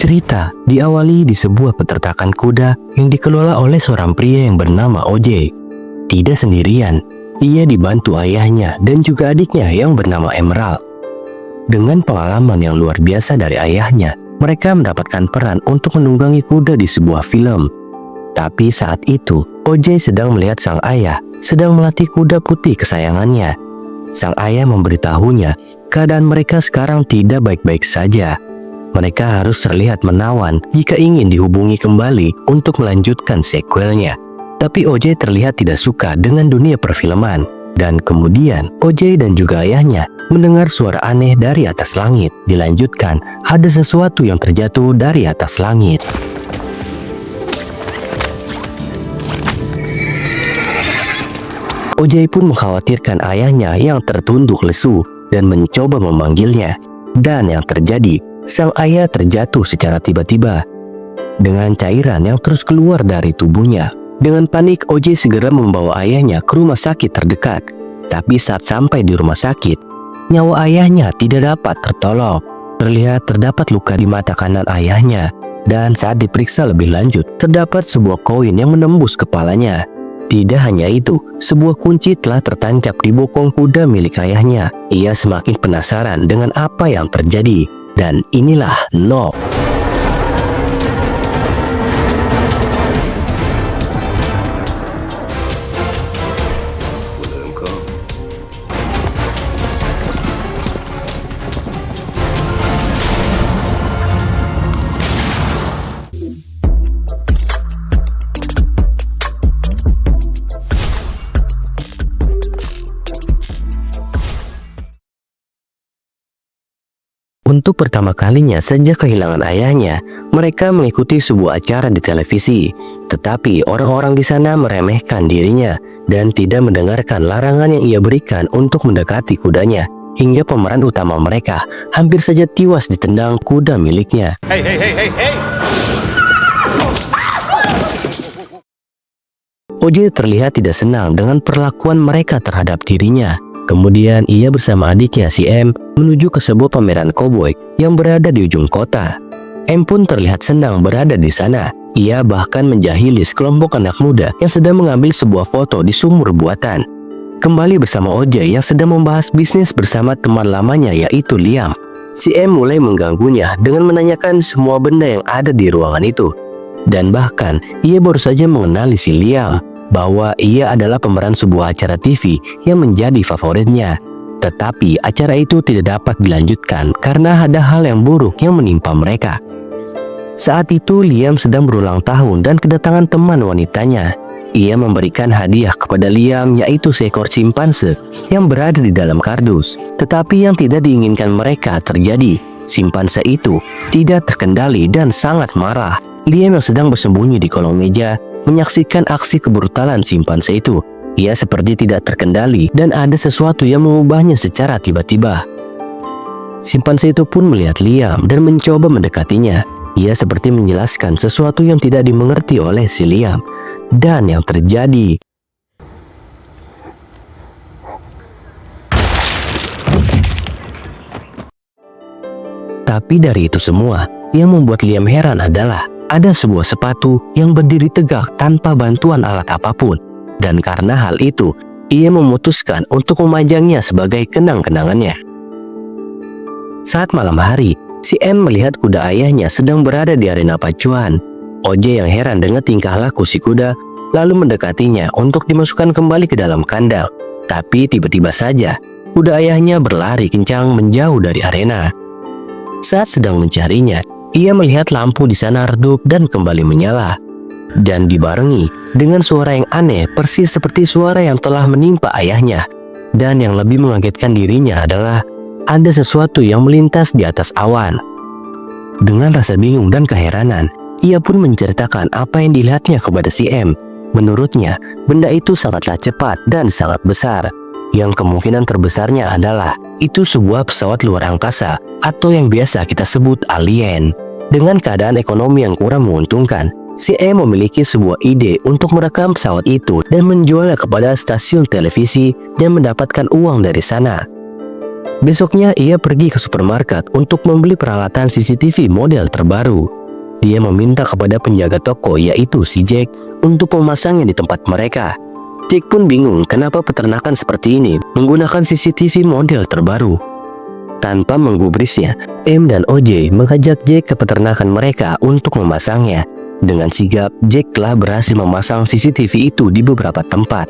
Cerita diawali di sebuah peternakan kuda yang dikelola oleh seorang pria yang bernama OJ. Tidak sendirian, ia dibantu ayahnya dan juga adiknya yang bernama Emerald. Dengan pengalaman yang luar biasa dari ayahnya, mereka mendapatkan peran untuk menunggangi kuda di sebuah film. Tapi saat itu, OJ sedang melihat sang ayah sedang melatih kuda putih kesayangannya. Sang ayah memberitahunya keadaan mereka sekarang tidak baik-baik saja. Mereka harus terlihat menawan jika ingin dihubungi kembali untuk melanjutkan sequelnya. Tapi OJ terlihat tidak suka dengan dunia perfilman. Dan kemudian OJ dan juga ayahnya mendengar suara aneh dari atas langit. Dilanjutkan, ada sesuatu yang terjatuh dari atas langit. OJ pun mengkhawatirkan ayahnya yang tertunduk lesu dan mencoba memanggilnya. Dan yang terjadi, sang ayah terjatuh secara tiba-tiba dengan cairan yang terus keluar dari tubuhnya. Dengan panik, OJ segera membawa ayahnya ke rumah sakit terdekat. Tapi saat sampai di rumah sakit, nyawa ayahnya tidak dapat tertolong. Terlihat terdapat luka di mata kanan ayahnya. Dan saat diperiksa lebih lanjut, terdapat sebuah koin yang menembus kepalanya. Tidak hanya itu, sebuah kunci telah tertancap di bokong kuda milik ayahnya. Ia semakin penasaran dengan apa yang terjadi. Dan inilah No. Untuk pertama kalinya sejak kehilangan ayahnya, mereka mengikuti sebuah acara di televisi. Tetapi orang-orang di sana meremehkan dirinya dan tidak mendengarkan larangan yang ia berikan untuk mendekati kudanya. Hingga pemeran utama mereka hampir saja tewas ditendang kuda miliknya. Hey. OJ terlihat tidak senang dengan perlakuan mereka terhadap dirinya. Kemudian ia bersama adiknya si M menuju ke sebuah pameran koboi yang berada di ujung kota. M pun terlihat senang berada di sana. Ia bahkan menjahili sekelompok anak muda yang sedang mengambil sebuah foto di sumur buatan. Kembali bersama OJ yang sedang membahas bisnis bersama teman lamanya yaitu Liam. Si M mulai mengganggunya dengan menanyakan semua benda yang ada di ruangan itu. Dan bahkan ia baru saja mengenali si Liam bahwa ia adalah pemeran sebuah acara TV yang menjadi favoritnya. Tetapi acara itu tidak dapat dilanjutkan karena ada hal yang buruk yang menimpa mereka. Saat itu Liam sedang berulang tahun dan kedatangan teman wanitanya. Ia memberikan hadiah kepada Liam yaitu seekor simpanse yang berada di dalam kardus. Tetapi yang tidak diinginkan mereka terjadi. Simpanse itu tidak terkendali dan sangat marah. Liam yang sedang bersembunyi di kolong meja menyaksikan aksi kebrutalan simpanse itu. Ia seperti tidak terkendali dan ada sesuatu yang mengubahnya secara tiba-tiba. Simpanse itu pun melihat Liam dan mencoba mendekatinya. Ia seperti menjelaskan sesuatu yang tidak dimengerti oleh si Liam. Dan yang terjadi, tapi dari itu semua, yang membuat Liam heran adalah ada sebuah sepatu yang berdiri tegak tanpa bantuan alat apapun. Dan karena hal itu, ia memutuskan untuk memajangnya sebagai kenang-kenangannya. Saat malam hari, si M melihat kuda ayahnya sedang berada di arena pacuan. OJ yang heran dengan tingkah laku si kuda, lalu mendekatinya untuk dimasukkan kembali ke dalam kandang. Tapi tiba-tiba saja, kuda ayahnya berlari kencang menjauh dari arena. Saat sedang mencarinya, ia melihat lampu di sana redup dan kembali menyala. Dan dibarengi dengan suara yang aneh persis seperti suara yang telah menimpa ayahnya. Dan yang lebih mengagetkan dirinya adalah ada sesuatu yang melintas di atas awan. Dengan rasa bingung dan keheranan, ia pun menceritakan apa yang dilihatnya kepada si M. Menurutnya, benda itu sangatlah cepat dan sangat besar. Yang kemungkinan terbesarnya adalah itu sebuah pesawat luar angkasa atau yang biasa kita sebut alien. Dengan keadaan ekonomi yang kurang menguntungkan, si M memiliki sebuah ide untuk merekam pesawat itu dan menjualnya kepada stasiun televisi dan mendapatkan uang dari sana. Besoknya ia pergi ke supermarket untuk membeli peralatan CCTV model terbaru. Dia meminta kepada penjaga toko yaitu si Jack untuk memasangnya di tempat mereka. Jack pun bingung kenapa peternakan seperti ini menggunakan CCTV model terbaru. Tanpa menggubrisnya, M dan OJ mengajak Jack ke peternakan mereka untuk memasangnya. Dengan sigap, Jack telah berhasil memasang CCTV itu di beberapa tempat.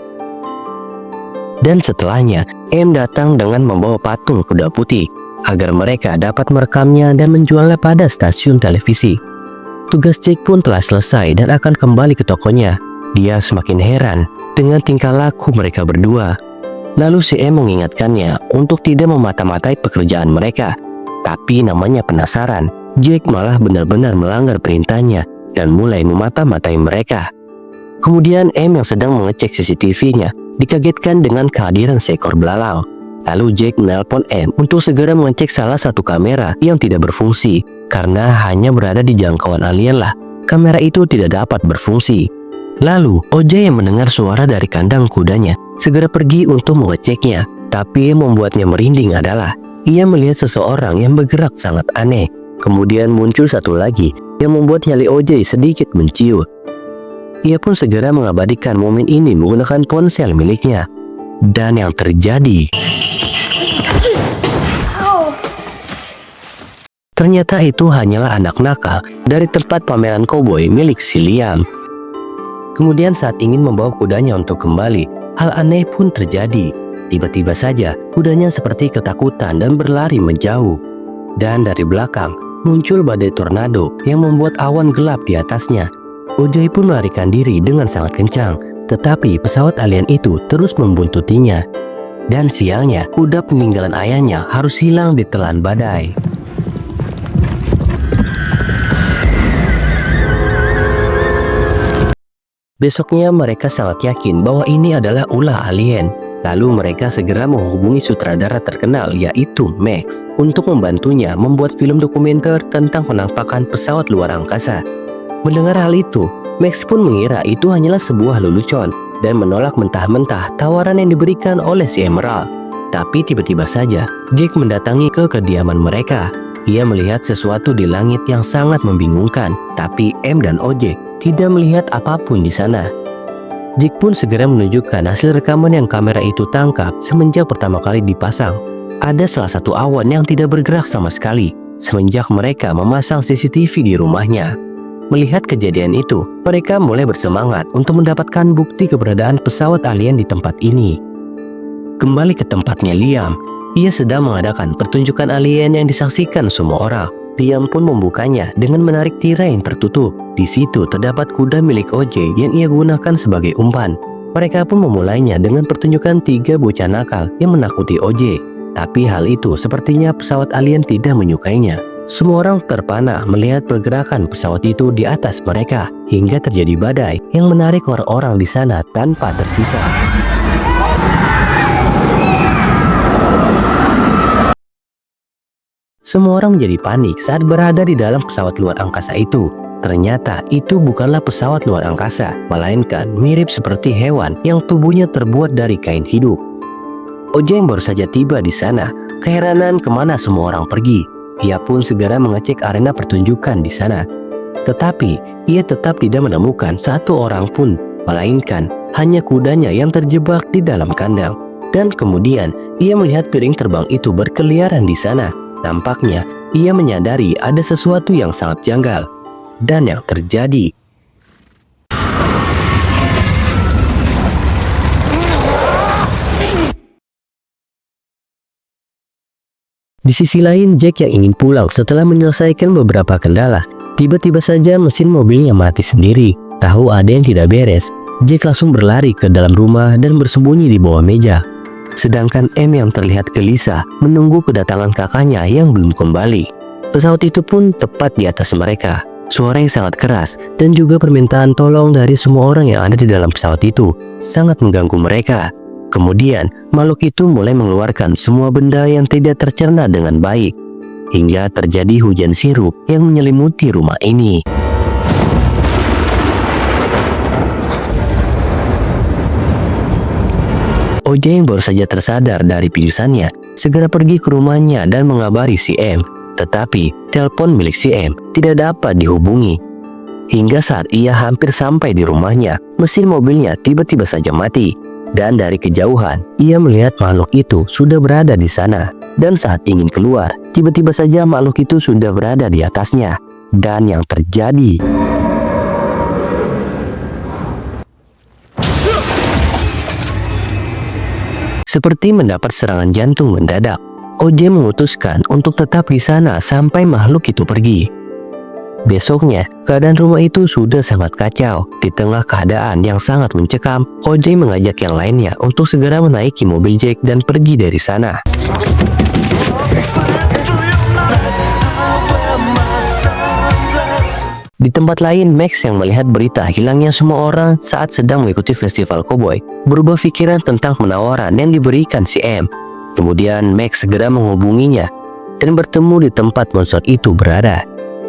Dan setelahnya, M datang dengan membawa patung kuda putih agar mereka dapat merekamnya dan menjualnya pada stasiun televisi. Tugas Jack pun telah selesai dan akan kembali ke tokonya. Dia semakin heran dengan tingkah laku mereka berdua. Lalu si M mengingatkannya untuk tidak memata-matai pekerjaan mereka. Tapi namanya penasaran, Jack malah benar-benar melanggar perintahnya dan mulai memata-matai mereka. Kemudian M yang sedang mengecek CCTV-nya dikagetkan dengan kehadiran seekor belalang. Lalu Jack menelpon M untuk segera mengecek salah satu kamera yang tidak berfungsi karena hanya berada di jangkauan alien lah. Kamera itu tidak dapat berfungsi. Lalu OJ yang mendengar suara dari kandang kudanya segera pergi untuk mengeceknya. Tapi yang membuatnya merinding adalah ia melihat seseorang yang bergerak sangat aneh. Kemudian muncul satu lagi yang membuat nyali OJ sedikit menciut. Ia pun segera mengabadikan momen ini menggunakan ponsel miliknya. Dan yang terjadi, ternyata itu hanyalah anak nakal dari tempat pameran koboi milik si Liam. Kemudian saat ingin membawa kudanya untuk kembali, hal aneh pun terjadi. Tiba-tiba saja kudanya seperti ketakutan dan berlari menjauh. Dan dari belakang muncul badai tornado yang membuat awan gelap di atasnya. OJ pun melarikan diri dengan sangat kencang, tetapi pesawat alien itu terus membuntutinya. Dan sialnya, kuda peninggalan ayahnya harus hilang ditelan badai. Besoknya mereka sangat yakin bahwa ini adalah ulah alien. Lalu mereka segera menghubungi sutradara terkenal yaitu Max untuk membantunya membuat film dokumenter tentang penampakan pesawat luar angkasa. Mendengar hal itu, Max pun mengira itu hanyalah sebuah lelucon dan menolak mentah-mentah tawaran yang diberikan oleh si Emerald. Tapi tiba-tiba saja Jack mendatangi ke kediaman mereka. Ia melihat sesuatu di langit yang sangat membingungkan, tapi M dan OJ tidak melihat apapun di sana. Jack pun segera menunjukkan hasil rekaman yang kamera itu tangkap semenjak pertama kali dipasang. Ada salah satu awan yang tidak bergerak sama sekali semenjak mereka memasang CCTV di rumahnya. Melihat kejadian itu, mereka mulai bersemangat untuk mendapatkan bukti keberadaan pesawat alien di tempat ini. Kembali ke tempatnya Liam, ia sedang mengadakan pertunjukan alien yang disaksikan semua orang. Liam pun membukanya dengan menarik tirai yang tertutup. Di situ terdapat kuda milik OJ yang ia gunakan sebagai umpan. Mereka pun memulainya dengan pertunjukan 3 bocah nakal yang menakuti OJ. Tapi hal itu sepertinya pesawat alien tidak menyukainya. Semua orang terpana melihat pergerakan pesawat itu di atas mereka hingga terjadi badai yang menarik orang-orang di sana tanpa tersisa. Semua orang menjadi panik saat berada di dalam pesawat luar angkasa itu. Ternyata itu bukanlah pesawat luar angkasa, melainkan mirip seperti hewan yang tubuhnya terbuat dari kain hidup. OJ yang baru saja tiba di sana, keheranan kemana semua orang pergi. Ia pun segera mengecek arena pertunjukan di sana. Tetapi ia tetap tidak menemukan satu orang pun, melainkan hanya kudanya yang terjebak di dalam kandang. Dan kemudian ia melihat piring terbang itu berkeliaran di sana. Tampaknya ia menyadari ada sesuatu yang sangat janggal. Dan yang terjadi, di sisi lain, Jack yang ingin pulang setelah menyelesaikan beberapa kendala. Tiba-tiba saja mesin mobilnya mati sendiri. Tahu ada yang tidak beres, Jack langsung berlari ke dalam rumah dan bersembunyi di bawah meja. Sedangkan M yang terlihat gelisah menunggu kedatangan kakaknya yang belum kembali. Pesawat itu pun tepat di atas mereka. Suara yang sangat keras dan juga permintaan tolong dari semua orang yang ada di dalam pesawat itu sangat mengganggu mereka. Kemudian makhluk itu mulai mengeluarkan semua benda yang tidak tercerna dengan baik, hingga terjadi hujan sirup yang menyelimuti rumah ini. OJ yang baru saja tersadar dari pingsannya segera pergi ke rumahnya dan mengabari si M. Tetapi telepon milik si M tidak dapat dihubungi. Hingga saat ia hampir sampai di rumahnya, mesin mobilnya tiba-tiba saja mati. Dan dari kejauhan, ia melihat makhluk itu sudah berada di sana. Dan saat ingin keluar, tiba-tiba saja makhluk itu sudah berada di atasnya. Dan yang terjadi... Seperti mendapat serangan jantung mendadak, OJ memutuskan untuk tetap di sana sampai makhluk itu pergi. Besoknya, keadaan rumah itu sudah sangat kacau. Di tengah keadaan yang sangat mencekam, OJ mengajak yang lainnya untuk segera menaiki mobil Jack dan pergi dari sana. Di tempat lain, Max yang melihat berita hilangnya semua orang saat sedang mengikuti festival koboi berubah pikiran tentang penawaran yang diberikan si M. Kemudian Max segera menghubunginya dan bertemu di tempat monster itu berada.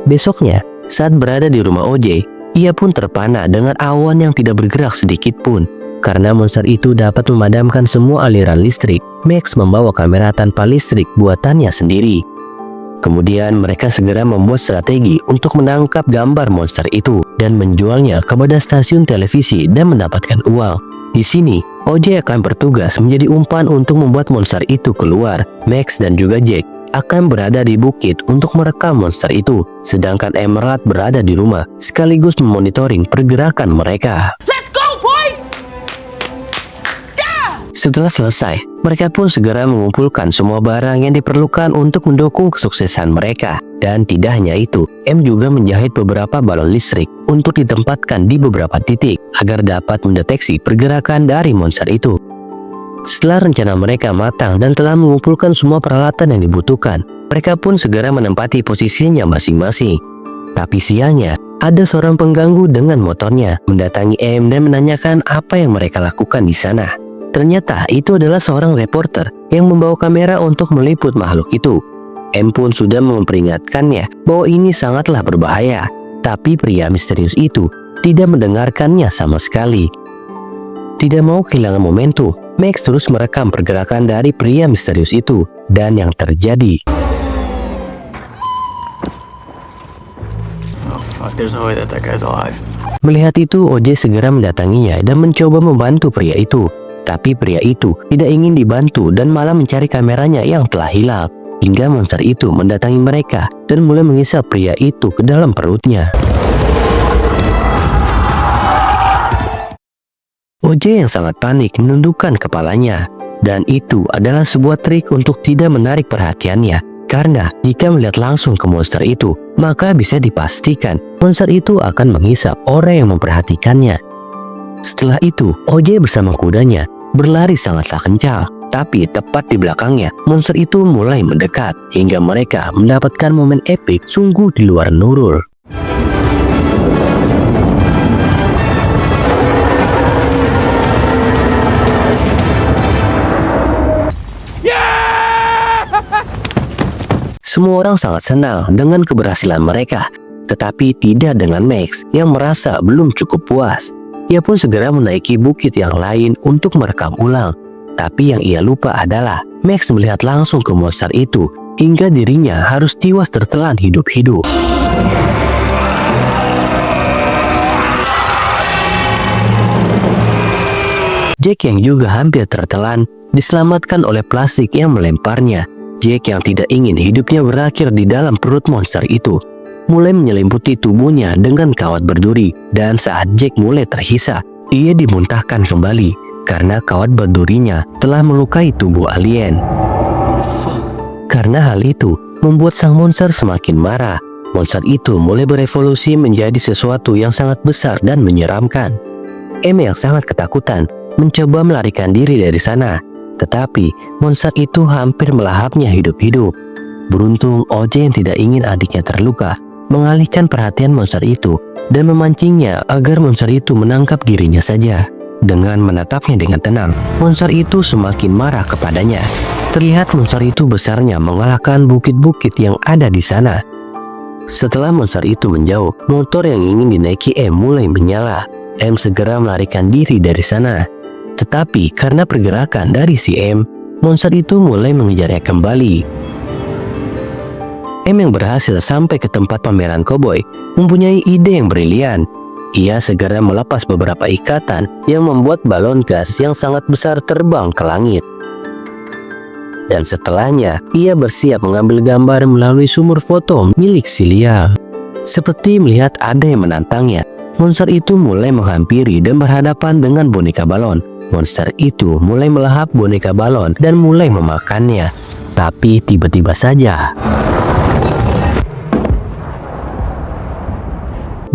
Besoknya, saat berada di rumah OJ, ia pun terpana dengan awan yang tidak bergerak sedikit pun. Karena monster itu dapat memadamkan semua aliran listrik, Max membawa kamera tanpa listrik buatannya sendiri. Kemudian mereka segera membuat strategi untuk menangkap gambar monster itu dan menjualnya kepada stasiun televisi dan mendapatkan uang. Di sini, OJ akan bertugas menjadi umpan untuk membuat monster itu keluar. Max dan juga Jack akan berada di bukit untuk merekam monster itu, sedangkan Emerald berada di rumah sekaligus memonitoring pergerakan mereka. Let's go, boy! Setelah selesai, mereka pun segera mengumpulkan semua barang yang diperlukan untuk mendukung kesuksesan mereka. Dan tidak hanya itu, M juga menjahit beberapa balon listrik untuk ditempatkan di beberapa titik agar dapat mendeteksi pergerakan dari monster itu. Setelah rencana mereka matang dan telah mengumpulkan semua peralatan yang dibutuhkan, mereka pun segera menempati posisinya masing-masing. Tapi sialnya, ada seorang pengganggu dengan motornya mendatangi M dan menanyakan apa yang mereka lakukan di sana. Ternyata itu adalah seorang reporter yang membawa kamera untuk meliput makhluk itu. M pun sudah memperingatkannya bahwa ini sangatlah berbahaya, tapi pria misterius itu tidak mendengarkannya sama sekali. Tidak mau kehilangan momentum, Max terus merekam pergerakan dari pria misterius itu dan yang terjadi. There's no way that guy's alive. Melihat itu, OJ segera mendatanginya dan mencoba membantu pria itu. Tapi pria itu tidak ingin dibantu dan malah mencari kameranya yang telah hilang. Hingga monster itu mendatangi mereka dan mulai mengisap pria itu ke dalam perutnya. OJ yang sangat panik menundukkan kepalanya. Dan itu adalah sebuah trik untuk tidak menarik perhatiannya. Karena jika melihat langsung ke monster itu, maka bisa dipastikan monster itu akan menghisap orang yang memperhatikannya. Setelah itu, OJ bersama kudanya berlari sangatlah kencang. Tapi tepat di belakangnya, monster itu mulai mendekat hingga mereka mendapatkan momen epik sungguh di luar nurul. Semua orang sangat senang dengan keberhasilan mereka, tetapi tidak dengan Max yang merasa belum cukup puas. Ia pun segera menaiki bukit yang lain untuk merekam ulang. Tapi yang ia lupa adalah Max melihat langsung ke monster itu hingga dirinya harus tiwas tertelan hidup-hidup. Jack yang juga hampir tertelan diselamatkan oleh plastik yang melemparnya. Jack yang tidak ingin hidupnya berakhir di dalam perut monster itu mulai menyelimuti tubuhnya dengan kawat berduri, dan saat Jack mulai terhisa, ia dimuntahkan kembali karena kawat berdurinya telah melukai tubuh alien. Karena hal itu membuat sang monster semakin marah. Monster itu mulai berevolusi menjadi sesuatu yang sangat besar dan menyeramkan. M yang sangat ketakutan mencoba melarikan diri dari sana, tetapi monster itu hampir melahapnya hidup-hidup. Beruntung OJ yang tidak ingin adiknya terluka mengalihkan perhatian monster itu dan memancingnya agar monster itu menangkap dirinya saja. Dengan menatapnya dengan tenang, monster itu semakin marah kepadanya. Terlihat monster itu besarnya mengalahkan bukit-bukit yang ada di sana. Setelah monster itu menjauh, motor yang ingin dinaiki M mulai menyala. M segera melarikan diri dari sana. Tetapi karena pergerakan dari si M, monster itu mulai mengejarnya kembali. M yang berhasil sampai ke tempat pameran koboi mempunyai ide yang brilian. Ia segera melepas beberapa ikatan yang membuat balon gas yang sangat besar terbang ke langit. Dan setelahnya, ia bersiap mengambil gambar melalui sumur foto milik Celia. Seperti melihat ada yang menantangnya, monster itu mulai menghampiri dan berhadapan dengan boneka balon. Monster itu mulai melahap boneka balon dan mulai memakannya. Tapi tiba-tiba saja,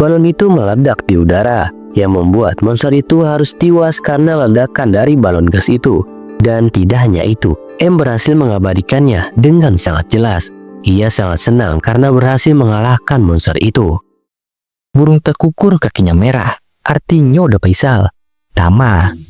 balon itu meledak di udara, yang membuat monster itu harus tewas karena ledakan dari balon gas itu. Dan tidak hanya itu, M berhasil mengabadikannya dengan sangat jelas. Ia sangat senang karena berhasil mengalahkan monster itu. Burung tekukur kakinya merah, artinya udah Faisal. Tama.